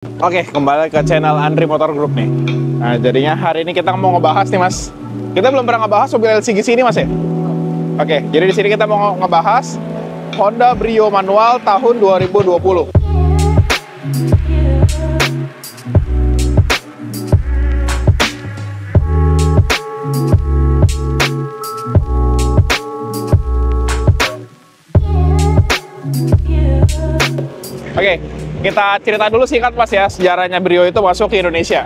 Oke, kembali ke channel Andri Motor Group nih. Nah, jadinya hari ini kita mau ngebahas nih, Mas. Kita belum pernah ngebahas mobil LCGC ini, Mas ya? Oke, jadi di sini kita mau ngebahas Honda Brio manual tahun 2020. Oke, kita cerita dulu singkat Mas ya, sejarahnya Brio itu masuk ke Indonesia.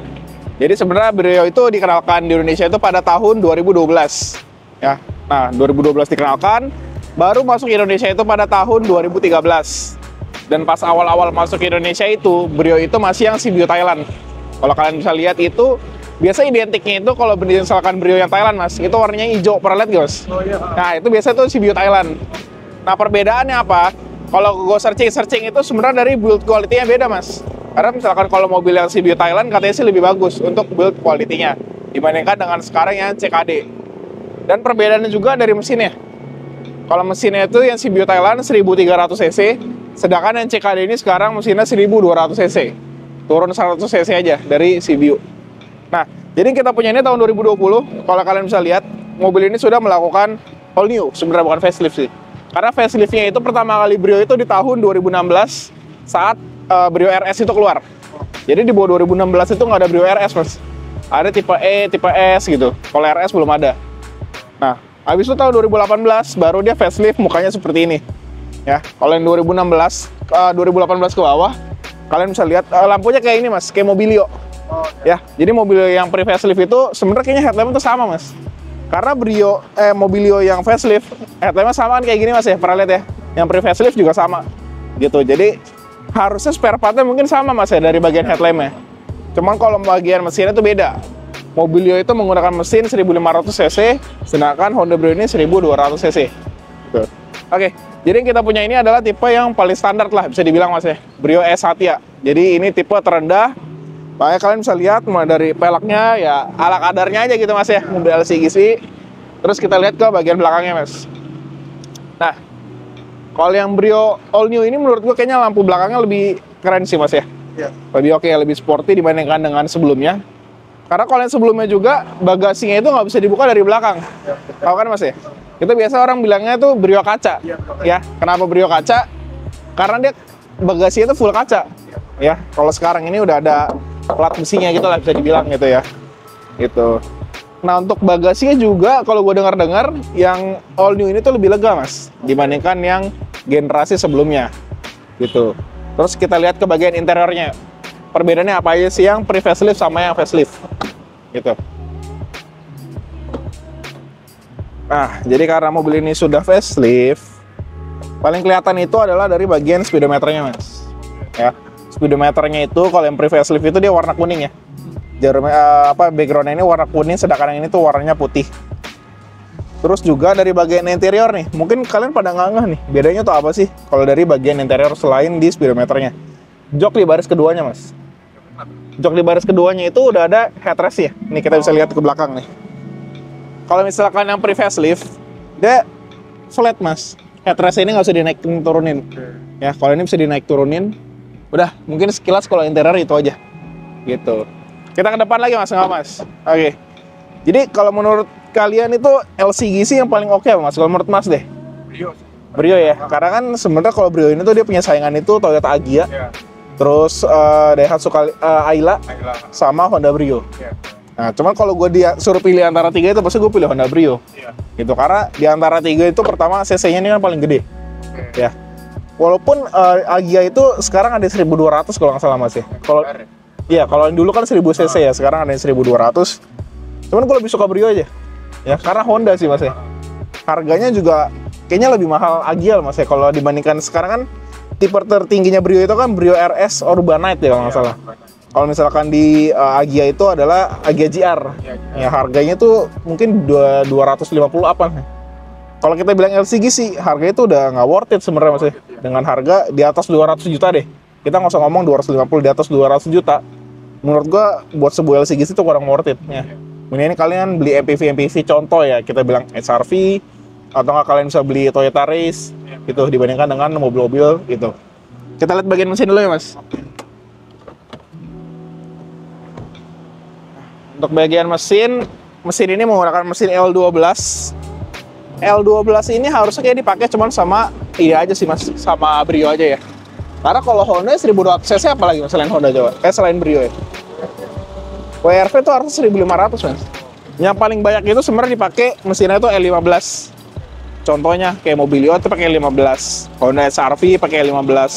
Jadi sebenarnya Brio itu dikenalkan di Indonesia itu pada tahun 2012. Ya. Nah, 2012 dikenalkan, baru masuk ke Indonesia itu pada tahun 2013. Dan pas awal-awal masuk ke Indonesia itu, Brio itu masih yang CBU Thailand. Kalau kalian bisa lihat itu, biasa identiknya itu kalau misalkan Brio yang Thailand, Mas, itu warnanya hijau. Pernah lihat, Mas? Oh, iya. Nah, itu biasa tuh CBU Thailand. Nah, perbedaannya apa? Kalau gue searching itu sebenarnya dari build quality-nya beda, Mas. Karena misalkan kalau mobil yang CBU Thailand katanya sih lebih bagus untuk build quality-nya dibandingkan dengan sekarang yang CKD. Dan perbedaannya juga dari mesinnya. Kalau mesinnya itu yang CBU Thailand 1300 cc, sedangkan yang CKD ini sekarang mesinnya 1200 cc. Turun 100 cc aja dari CBU. Nah, jadi kita punya ini tahun 2020. Kalau kalian bisa lihat, mobil ini sudah melakukan all new, sebenarnya bukan facelift sih. Karena facelift-nya itu pertama kali Brio itu di tahun 2016 saat Brio RS itu keluar. Jadi di bawah 2016 itu nggak ada Brio RS, Mas. Ada tipe E, tipe S gitu. Kalau RS belum ada. Nah, habis itu tahun 2018 baru dia facelift mukanya seperti ini. Ya, kalau yang 2018 ke bawah, kalian bisa lihat lampunya kayak ini, Mas, kayak Mobilio. Ya, jadi mobil yang pre-facelift itu sebenarnya kayaknya headlamp itu sama, Mas. Karena Mobilio yang facelift, headlampnya sama kan kayak gini, Mas ya, pernah lihat ya? Yang pre-facelift juga sama, gitu. Jadi harusnya spare partnya mungkin sama, Mas ya, dari bagian headlampnya. Cuman kalau bagian mesinnya itu beda. Mobilio itu menggunakan mesin 1500 cc, sedangkan Honda Brio ini 1200 cc. Gitu. Oke, jadi yang kita punya ini adalah tipe yang paling standar lah, bisa dibilang, Mas ya, Brio S Satya. Jadi ini tipe terendah. Makanya kalian bisa lihat mulai dari peleknya ya ala kadarnya aja gitu, Mas ya, mobil LCGC. Terus kita lihat ke bagian belakangnya, Mas. Nah, kalau yang Brio all new ini menurut gua kayaknya lampu belakangnya lebih keren sih, Mas ya. Iya. Lebih oke, lebih sporty dibandingkan dengan sebelumnya. Karena kalau yang sebelumnya juga bagasinya itu nggak bisa dibuka dari belakang. Ya, Tahu kan, Mas ya? Itu biasa orang bilangnya tuh Brio kaca. Ya, kenapa Brio kaca? Karena dia bagasinya itu full kaca. Ya, kalau sekarang ini udah ada plat besinya gitu lah, bisa dibilang gitu ya. Gitu. Nah, untuk bagasinya juga kalau gue dengar-dengar yang all new ini tuh lebih lega, Mas, dibandingkan yang generasi sebelumnya. Gitu. Terus kita lihat ke bagian interiornya. Perbedaannya apa aja sih yang pre-facelift sama yang facelift. Gitu. Nah, jadi karena mobil ini sudah facelift, paling kelihatan itu adalah dari bagian speedometernya, Mas. Ya. Speedometernya itu kalau yang pre-facelift itu dia warna kuning ya. Backgroundnya ini warna kuning, sedangkan yang ini tuh warnanya putih. Terus juga dari bagian interior nih, mungkin kalian pada ngeh nih, bedanya tuh apa sih kalau dari bagian interior selain di speedometernya? Jok di baris keduanya, Mas. Jok di baris keduanya itu udah ada headrest ya. Nih kita bisa lihat ke belakang nih. Kalau misalkan yang pre-facelift, dia flat, Mas. Headrest ini nggak bisa dinaikin turunin. Ya, kalau ini bisa dinaik turunin. Udah, mungkin sekilas kalau interior itu aja. Gitu. Kita ke depan lagi, Mas, nggak, Mas? Oke. Jadi kalau menurut kalian itu LCGC yang paling oke, Mas? Kalau menurut Mas deh? Brio ya. Karena kan sebenarnya kalau Brio ini tuh dia punya saingan itu Toyota Agya, terus Daihatsu Ayla, sama Honda Brio. Nah, cuman kalau gue suruh pilih antara tiga itu, pasti gue pilih Honda Brio. Gitu, karena di antara tiga itu pertama CC-nya ini kan paling gede. Ya. Walaupun Agya itu sekarang ada 1200 kalau nggak salah, Mas ya. Kalau yang dulu kan 1000 cc ya, sekarang ada yang 1200. Cuman gue lebih suka Brio aja. Ya, karena Honda sih, Mas ya. Harganya juga kayaknya lebih mahal Agya, Mas ya. Kalau dibandingkan sekarang kan tipe tertingginya Brio itu kan Brio RS Urbanite ya kalau nggak salah. Kalau misalkan di Agya itu adalah Agya GR. Ya, harganya tuh mungkin 250 apa. Kalau kita bilang LCGC, harganya itu udah nggak worth it sebenarnya, Mas ya. Dengan harga di atas 200 juta deh. Kita nggak usah ngomong 250, di atas 200 juta. Menurut gua buat sebuah LCGC itu kurang worth it ya. Ini kalian beli MPV contoh ya, kita bilang HR-V, atau nggak kalian bisa beli Toyota Race gitu dibandingkan dengan mobil-mobil gitu. Kita lihat bagian mesin dulu ya, Mas. Untuk bagian mesin ini menggunakan mesin L12. L12 ini harusnya kayak dipakai cuman sama aja sih mas, sama Brio aja ya. Karena kalau Honda 1200 cc apalagi mas selain Honda Jawa, selain Brio ya. WRV itu harusnya 1500 mas. Yang paling banyak itu sebenarnya dipakai mesinnya itu L15. Contohnya kayak Mobilio itu pakai L15, Honda HR-V pakai L15,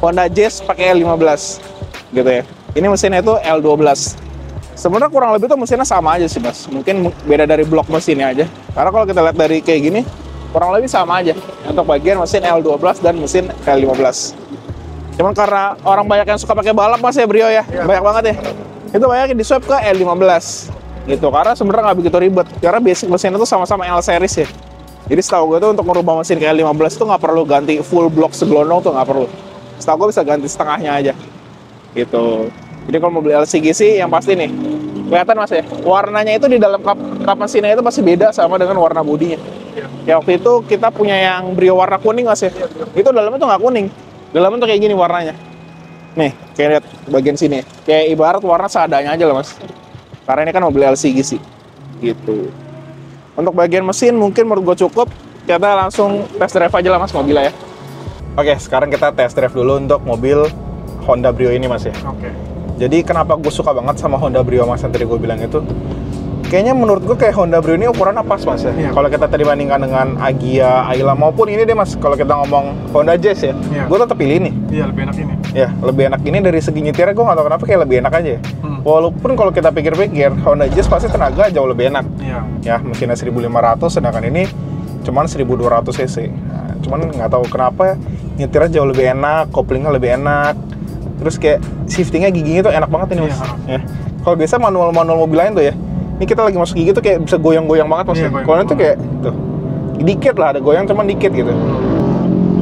Honda Jazz pakai L15 gitu ya. Ini mesinnya itu L12. Sebenarnya kurang lebih tuh mesinnya sama aja sih mas. Mungkin beda dari blok mesinnya aja. Karena kalau kita lihat dari kayak gini, kurang lebih sama aja. Untuk bagian mesin L12 dan mesin L15. Cuman karena orang banyak yang suka pakai balap mas ya Brio ya, banyak banget ya. Itu banyak yang di swap ke L15 gitu. Karena sebenarnya nggak begitu ribet. Karena basic mesinnya tuh sama-sama L series ya. Jadi setahu gue tuh untuk merubah mesin ke L15 itu nggak perlu ganti full blok segelondong tuh nggak perlu. Setahu gue bisa ganti setengahnya aja gitu. Jadi kalau mau beli LCGC yang pasti nih, kelihatan mas ya, warnanya itu di dalam kap mesinnya itu pasti beda sama dengan warna bodinya. Ya waktu itu kita punya yang Brio warna kuning mas ya, itu dalamnya tuh nggak kuning, dalamnya tuh kayak gini warnanya. Nih, kayak lihat bagian sini, kayak ibarat warna seadanya aja loh mas. Karena ini kan mobil LCGC, gitu. Untuk bagian mesin mungkin menurut gue cukup, kita langsung test drive aja lah mas mobilnya ya. Oke, sekarang kita test drive dulu untuk mobil Honda Brio ini mas ya. Oke. Jadi kenapa gue suka banget sama Honda Brio mas yang tadi gue bilang itu, kayaknya menurut gue kayak Honda Brio ini ukurannya pas mas ya. Kalau kita tadi bandingkan dengan Agya, Ayla maupun ini deh mas, kalau kita ngomong Honda Jazz ya, gue tetap pilih ini. Iya, lebih enak ini. Ya, lebih enak ini dari segi nyetirnya gue nggak tahu kenapa kayak lebih enak aja. Walaupun kalau kita pikir-pikir Honda Jazz pasti tenaga jauh lebih enak. Iya. Ya, mesinnya 1500 sedangkan ini cuman 1200 cc. Nah, cuman nggak tahu kenapa nyetirnya jauh lebih enak, koplingnya lebih enak. Terus kayak shiftingnya giginya tuh enak banget ini mas. Ya. Kalau biasa manual mobil lain tuh ya, ini kita lagi masuk gigi tuh kayak bisa goyang-goyang banget mas. Kalau ini tuh kayak tuh dikit lah, ada goyang cuman dikit gitu.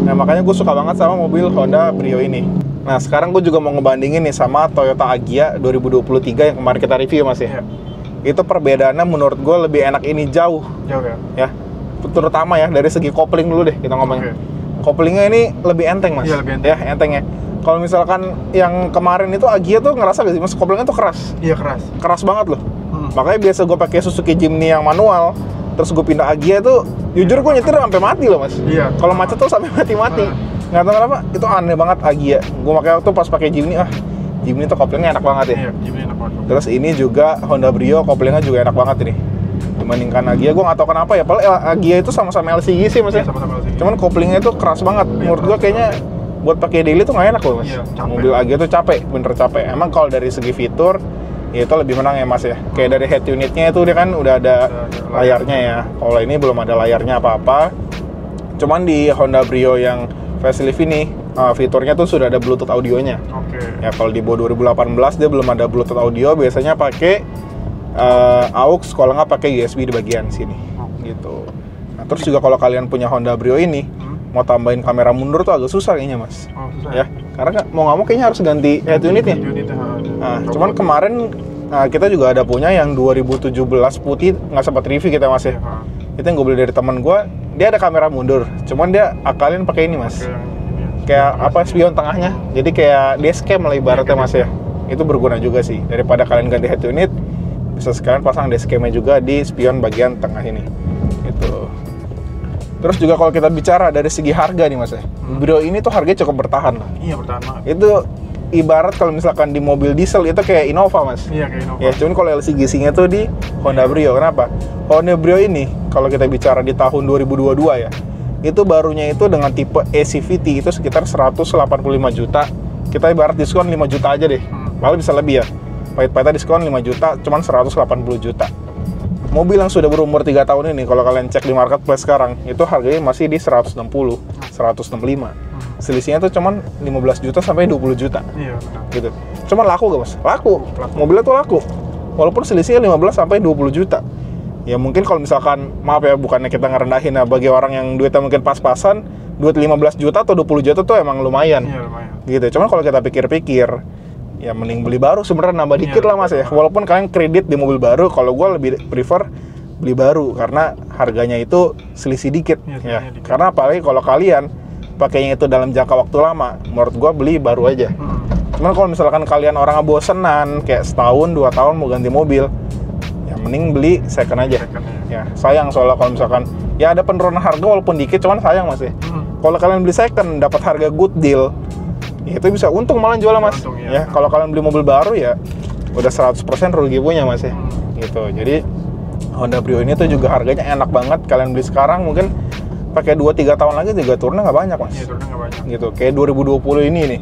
Nah makanya gue suka banget sama mobil Honda Brio ini. Nah sekarang gue juga mau ngebandingin nih sama Toyota Agya 2023 yang kemarin kita review mas ya. Itu perbedaannya menurut gue lebih enak ini jauh ya. Terutama ya dari segi kopling dulu deh kita ngomongin. Koplingnya ini lebih enteng mas. Iya, lebih enteng. Ya entengnya. Kalau misalkan yang kemarin itu Agya tuh ngerasa gak sih mas, koplingnya tuh keras. Iya keras. Keras banget loh. Makanya biasa gue pakai Suzuki Jimny yang manual, terus gue pindah Agya tuh, jujur gue nyetir sampai mati loh mas. Iya. Kalau macet tuh sampai mati-mati. Nggak tahu kenapa, itu aneh banget Agya. Gue makanya waktu pas pakai Jimny, Jimny tuh koplingnya enak banget ya. Iya, Jimny enak banget. Terus ini juga Honda Brio, koplingnya juga enak banget ini. Dibandingkan Agya, gue nggak tahu kenapa ya. Padahal Agya itu sama-sama LCG sih mas ya. Sama-sama LCG. Cuman koplingnya itu keras banget. Menurut gue kayaknya buat pakai daily tuh nggak enak loh mas. Mobil Agya tuh capek, bener capek. Emang kalau dari segi fitur, ya itu lebih menang ya mas ya. Kayak dari head unitnya itu dia kan udah ada layarnya ya. Kalau ini belum ada layarnya apa-apa. Cuman di Honda Brio yang facelift ini, fiturnya tuh sudah ada Bluetooth audionya. Ya kalau di Bo 2018 dia belum ada Bluetooth audio, biasanya pakai aux, kalau nggak pakai USB di bagian sini. Gitu. Nah, terus juga kalau kalian punya Honda Brio ini, mau tambahin kamera mundur tuh agak susah kayaknya mas. Ya, karena mau nggak mau kayaknya harus ganti head unitnya. Nah, cuman kemarin kita juga ada punya yang 2017 putih, nggak sempat review kita mas ya. Itu yang gue beli dari teman gue, dia ada kamera mundur, cuman dia akalin pakai ini mas. Kayak apa, spion tengahnya, jadi kayak dashcam lah ibaratnya mas ya. Itu berguna juga sih, daripada kalian ganti head unit, bisa sekalian pasang dashcamnya juga di spion bagian tengah ini. Gitu. Terus juga kalau kita bicara dari segi harga nih mas ya, Brio ini tuh harganya cukup bertahan lah. Iya bertahan banget. Itu ibarat kalau misalkan di mobil diesel itu kayak Innova mas. Iya kayak Innova. Ya cuman kalau LCGC-nya tuh di Honda Brio. Kenapa? Honda Brio ini kalau kita bicara di tahun 2022 ya, itu barunya itu dengan tipe e-CVT itu sekitar 185 juta. Kita ibarat diskon 5 juta aja deh. Malah bisa lebih ya. Pahit-pahitnya diskon 5 juta, cuman 180 juta. Mobil yang sudah berumur 3 tahun ini, kalau kalian cek di marketplace sekarang, itu harganya masih di 160, 165. Selisihnya tuh cuman 15 juta sampai 20 juta. Iya, benar. Gitu. Cuman laku gak mas? Laku. Mobilnya tuh laku. Walaupun selisihnya 15 sampai 20 juta. Ya mungkin kalau misalkan, maaf ya, bukannya kita ngerendahin ya, bagi orang yang duitnya mungkin pas-pasan, duit 15 juta atau 20 juta tuh emang lumayan. Iya, lumayan. Gitu. Cuman kalau kita pikir-pikir, ya mending beli baru sebenarnya, nambah dikit lah mas ya. Walaupun kalian kredit di mobil baru, kalau gue lebih prefer beli baru karena harganya itu selisih dikit ya. Karena apalagi kalau kalian pakainya itu dalam jangka waktu lama, menurut gue beli baru aja. Cuman kalau misalkan kalian orang bosenan kayak setahun 2 tahun mau ganti mobil, ya. ya mending beli second aja. Second, Ya sayang soalnya kalau misalkan ya ada penurunan harga walaupun dikit, cuman sayang Mas ya. Kalau kalian beli second dapat harga good deal, ya itu bisa untung malah jualnya Mas. Untung, Ya kalau kalian beli mobil baru ya udah 100% rugi punya Mas ya. Gitu. Jadi Honda Brio ini tuh juga harganya enak banget. Kalian beli sekarang mungkin pakai 2-3 tahun lagi juga turunnya nggak banyak Mas. Iya, turunnya nggak banyak. Gitu. Kayak 2020 ini nih.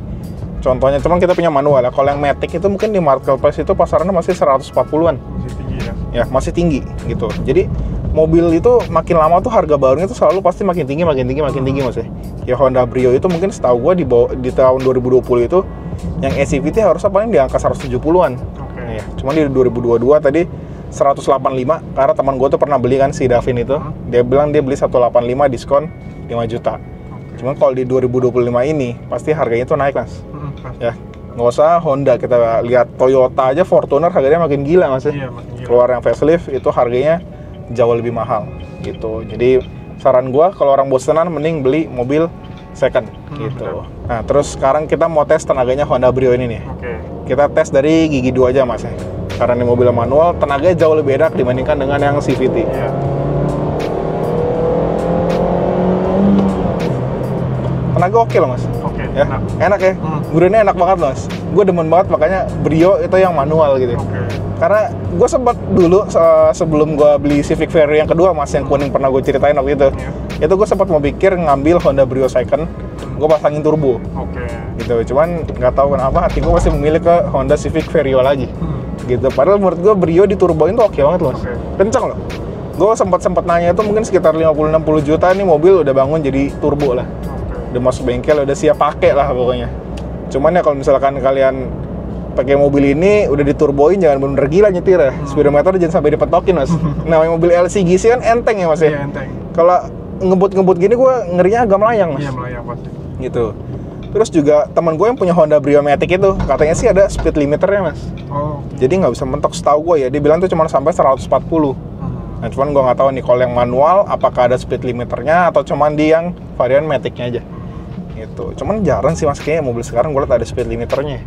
Contohnya, cuman kita punya manual ya. Kalau yang Matic itu mungkin di marketplace itu pasarannya masih 140-an. Masih tinggi ya. Ya, masih tinggi gitu. Jadi mobil itu makin lama tuh harga barunya tuh selalu pasti makin tinggi Mas ya. Ya Honda Brio itu mungkin setahu gua di tahun 2020 itu yang SCVT harusnya paling di angka 170-an. Oke. Ya, cuman di 2022 tadi 185 karena teman gua tuh pernah beli kan si Davin itu. Dia bilang dia beli 185 diskon 5 juta. Cuman kalau di 2025 ini pasti harganya tuh naik Mas. Ya, nggak usah Honda, kita lihat Toyota aja, Fortuner harganya makin gila Mas ya. Iya, makin gila. Keluar yang facelift itu harganya jauh lebih mahal gitu. Jadi saran gua kalau orang bosenan mending beli mobil second gitu. Betul. Nah, terus sekarang kita mau tes tenaganya Honda Brio ini nih. Oke. Kita tes dari gigi 2 aja Mas ya. Karena ini mobil manual, tenaganya jauh lebih enak dibandingkan dengan yang CVT. Iya. Tenaga oke loh Mas. Oke. Ya, enak ya. Gurihnya enak banget Mas. Gue demen banget makanya Brio itu yang manual gitu. Oke. Karena gue sempat dulu sebelum gue beli Civic Vario yang kedua Mas, yang kuning pernah gue ceritain waktu itu. Iya. Itu gue sempat mau pikir ngambil Honda Brio second, gue pasangin turbo Oke. gitu. Cuman nggak tahu kenapa hati gue masih memilih ke Honda Civic Vario lagi. Gitu. Padahal menurut gue Brio diturboin tuh oke banget loh. Oke. Kenceng loh. Gue sempat nanya itu mungkin sekitar 50-60 juta nih mobil udah bangun jadi turbo lah. Udah masuk bengkel, udah siap pakai lah pokoknya. Cuman ya kalau misalkan kalian pakai mobil ini udah diturboin jangan bener gila nyetir ya. Speedometer jangan sampai dipetokin Mas. Namanya mobil LCGC kan enteng ya Mas ya. Iya, enteng. Kalau ngebut gini gue ngerinya agak melayang Mas. Iya, melayang pasti. Gitu. Terus juga teman gue yang punya Honda Brio Matic itu katanya sih ada speed limiternya Mas. Oh. Jadi nggak bisa mentok setahu gue ya. Dia bilang tuh cuma sampai 140. Nah, cuman gue nggak tahu nih kalau yang manual apakah ada speed limiternya atau cuman di yang varian Matic-nya aja. Gitu. Cuman jarang sih Mas kayaknya mobil sekarang gue liat ada speed limiternya.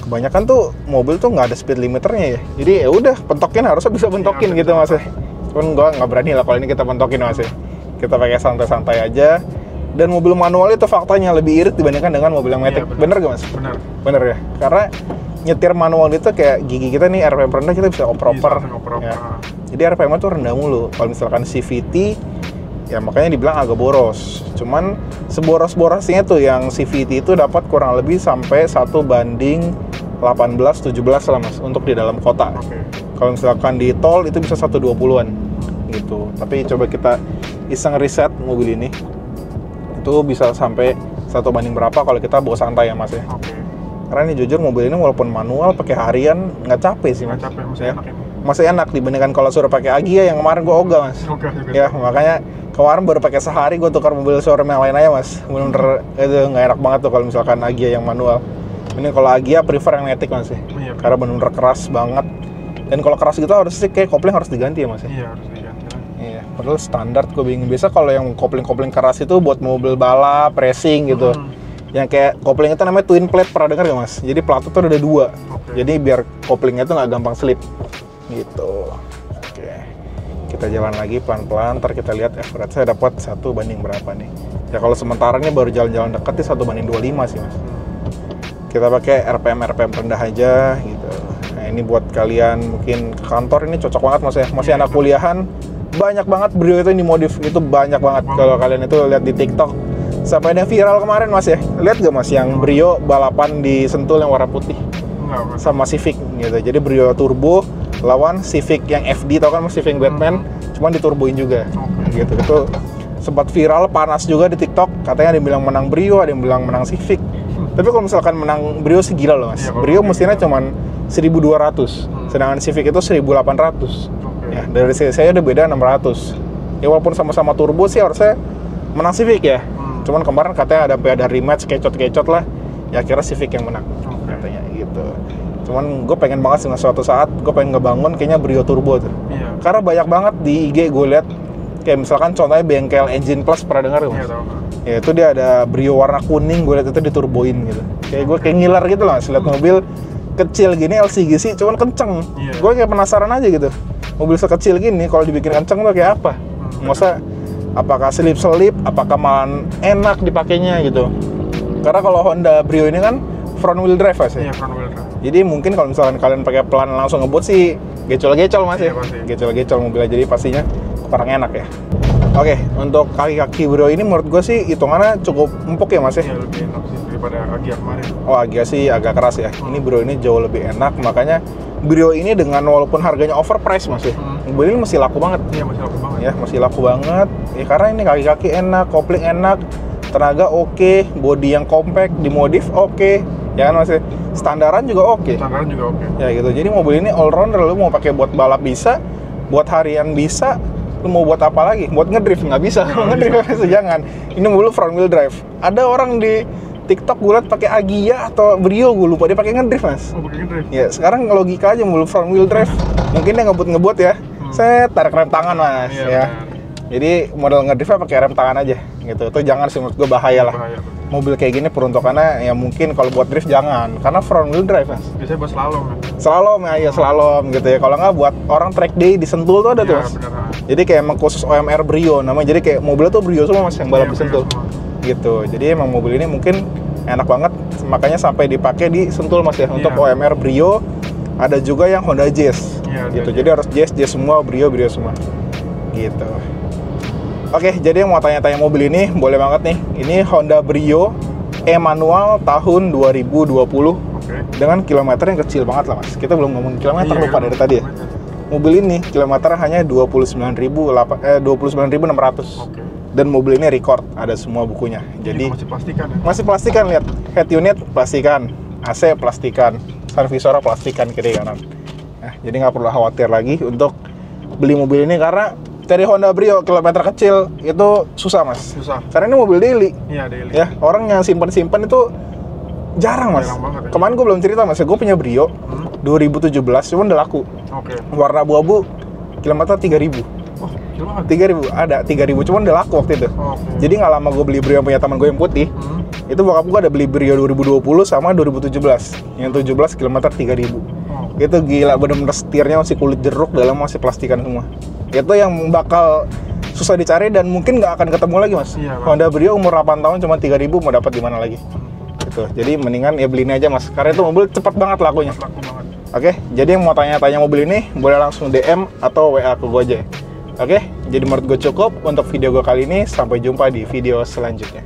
Kebanyakan tuh mobil tuh nggak ada speed limiternya ya. Jadi ya udah pentokin harusnya bisa pentokin gitu Mas. Cuman gue nggak berani lah kalau ini kita pentokin Mas. Kita pakai santai-santai aja. Dan mobil manual itu faktanya lebih irit dibandingkan dengan mobil yang Matic. Iya, bener gak Mas? Bener. Bener ya. Karena nyetir manual itu kayak gigi kita nih RPM rendah kita bisa oper-oper. Bisa oper-oper. Ya. Jadi RPM tuh rendah mulu. Kalau misalkan CVT ya makanya dibilang agak boros. Cuman seboros-borosnya tuh yang CVT itu dapat kurang lebih sampai 1:18-17 lah Mas untuk di dalam kota. Oke. Kalau misalkan di tol itu bisa 1:20-an gitu. Tapi coba kita iseng riset mobil ini. Itu bisa sampai 1 banding berapa kalau kita bawa santai ya Mas ya. Oke. Karena ini jujur mobil ini walaupun manual pakai harian nggak capek sih Mas. Nggak capek, masih Ya. enak ini. Masih enak dibandingkan kalau suruh pakai Agya yang kemarin gua ogah Mas. Oke juga. Ya makanya kemarin baru pakai sehari gue tukar mobil showroom yang lain aja Mas. Bener-bener itu nggak enak banget tuh kalau misalkan Agya yang manual. Ini kalau Agya prefer yang Matic Mas ya. Iya. Karena bener-bener keras banget. Dan kalau keras gitu harus sih kayak kopling harus diganti ya Mas ya. Iya, harus diganti lah. Iya, padahal standar gue bingung. Biasa kalau yang kopling-kopling keras itu buat mobil balap, racing gitu. Yang kayak kopling itu namanya twin plate, pernah dengar gak Mas? Jadi plat itu ada 2. Oke. Jadi biar koplingnya itu nggak gampang slip. Gitu. Oke. Kita jalan lagi pelan-pelan, ntar kita lihat average saya dapat 1 banding berapa nih. Ya kalau sementara ini baru jalan-jalan dekat sih 1:25 sih Mas. Kita pakai RPM rendah aja gitu. Nah ini buat kalian mungkin ke kantor ini cocok banget Mas ya. Masih anak kuliahan, banyak banget Brio itu yang dimodif, itu banyak banget. Kalau kalian itu lihat di TikTok sampai ada viral kemarin Mas ya. Lihat gak Mas yang Brio balapan di Sentul yang warna putih Enggak, sama Civic gitu. Jadi Brio turbo lawan Civic yang FD, tau kan Mas, Civic Batman, cuman diturboin juga. Oke. Gitu. Itu sempat viral, panas juga di TikTok. Katanya ada yang bilang menang Brio, ada yang bilang menang Civic. Tapi kalau misalkan menang Brio sih gila loh Mas. Iya, Brio mesinnya cuman 1.200, sedangkan Civic itu 1.800. Oke. Ya, dari saya udah beda 600. Ya walaupun sama-sama turbo sih harusnya menang Civic ya. Cuman kemarin katanya ada rematch kecot-kecot lah. Ya akhirnya Civic yang menang. Oke. Katanya gitu. Cuman gue pengen banget sih suatu saat gue pengen ngebangun kayaknya Brio turbo tuh. Iya. Karena banyak banget di IG gue lihat kayak misalkan contohnya bengkel Engine Plus, pernah dengar gak Mas? Iya, tahu. Ya itu dia ada Brio warna kuning, gue lihat itu diturboin gitu. Kayak gue kayak ngiler gitu lah, lihat mobil kecil gini LCGC cuman kenceng. Iya. Gue kayak penasaran aja gitu. Mobil sekecil gini kalau dibikin kenceng tuh kayak apa? Masa apakah selip-selip, apakah malah enak dipakainya gitu. Karena kalau Honda Brio ini kan front wheel drive Mas ya. Iya, front wheel drive. Jadi mungkin kalau misalkan kalian pakai pelan langsung ngebut sih gecol-gecol Mas ya. Iya, pasti. Gecol-gecol mobilnya, jadi pastinya kurang enak ya. Oke, untuk kaki-kaki Brio ini menurut gue sih hitungannya cukup empuk ya Mas ya. Iya, lebih enak sih daripada Agya kemarin. Oh, Agya sih agak keras ya. Ini Brio ini jauh lebih enak, makanya Brio ini dengan walaupun harganya overpriced Mas ya. Mobil ini masih laku banget. Iya, masih laku banget. Ya, masih laku banget. Ya karena ini kaki-kaki enak, kopling enak, tenaga oke, bodi yang compact, dimodif oke. Ya kan Mas ya? Standaran juga oke. Standaran juga oke. Ya gitu. Jadi mobil ini all rounder, lu mau pakai buat balap bisa, buat harian bisa, lu mau buat apa lagi? Buat ngedrift nggak bisa. Ngedrift bisa jangan. Ini mobil front wheel drive. Ada orang di TikTok gue liat pakai Agya atau Brio, gue lupa dia pakai ngedrift Mas. Oh, pakai drive. Ya sekarang logika aja mobil front wheel drive. Mungkin dia ngebut ya. Saya tarik rem tangan Mas Iya, ya. benar. Jadi model ngedriftnya pakai rem tangan aja gitu. Itu jangan sih menurut gue, bahaya lah. Bahaya, betul. Mobil kayak gini peruntukannya ya mungkin kalau buat drift jangan, karena front wheel drive Mas. Biasanya buat slalom ya. Slalom ya, slalom gitu ya. Kalau nggak buat orang track day di Sentul tuh ada tuh Iya, Mas. benar. Jadi kayak emang khusus OMR Brio namanya. Jadi kayak mobilnya tuh Brio semua Mas yang balap Iya, di Sentul. Brio semua. Gitu. Jadi emang mobil ini mungkin enak banget, makanya sampai dipakai di Sentul Mas ya. Untuk Iya. OMR Brio, ada juga yang Honda Jazz. Iya, Gitu. ada Jadi harus Jazz semua, Brio semua. Gitu. Oke, jadi yang mau tanya-tanya mobil ini boleh banget nih. Ini Honda Brio e-manual tahun 2020 Oke. dengan kilometer yang kecil banget lah Mas. Kita belum ngomong kilometer, Iya, lupa dari tadi ya. Mobil ini kilometer hanya 29.600. Oke. Dan mobil ini record, ada semua bukunya. Jadi Jadi masih plastikan ya. masih plastikan, lihat. Head unit plastikan, AC plastikan, sun visor plastikan kiri kanan. Nah, jadi nggak perlu khawatir lagi untuk beli mobil ini, karena dari Honda Brio kilometer kecil itu susah Mas. Susah. Karena ini mobil daily. Iya, daily. Ya, orang yang simpen-simpen itu jarang Mas. Jarang banget, ya. Kemarin gue belum cerita Mas, gue punya Brio 2017, cuman udah laku. Oke. Warna abu-abu, kilometer 3.000. Oh, kecil banget. 3.000, ada 3.000, cuman udah laku waktu itu. Oke. Jadi nggak lama gue beli Brio yang punya teman gue yang putih. Itu bokap gue ada beli Brio 2020 sama 2017. Yang 17 kilometer 3.000. Oh. Itu gila, bener-bener setirnya masih kulit jeruk, dalam masih plastikan semua. Itu yang bakal susah dicari dan mungkin nggak akan ketemu lagi Mas. Iya, Bang. Honda Brio umur 8 tahun cuma 3.000, mau dapat di mana lagi? Gitu. Jadi mendingan ya beli ini aja Mas, karena itu mobil cepat banget lakunya. Laku banget. Oke, jadi yang mau tanya-tanya mobil ini boleh langsung DM atau WA ke gue aja. Oke, jadi menurut gue cukup untuk video gue kali ini. Sampai jumpa di video selanjutnya.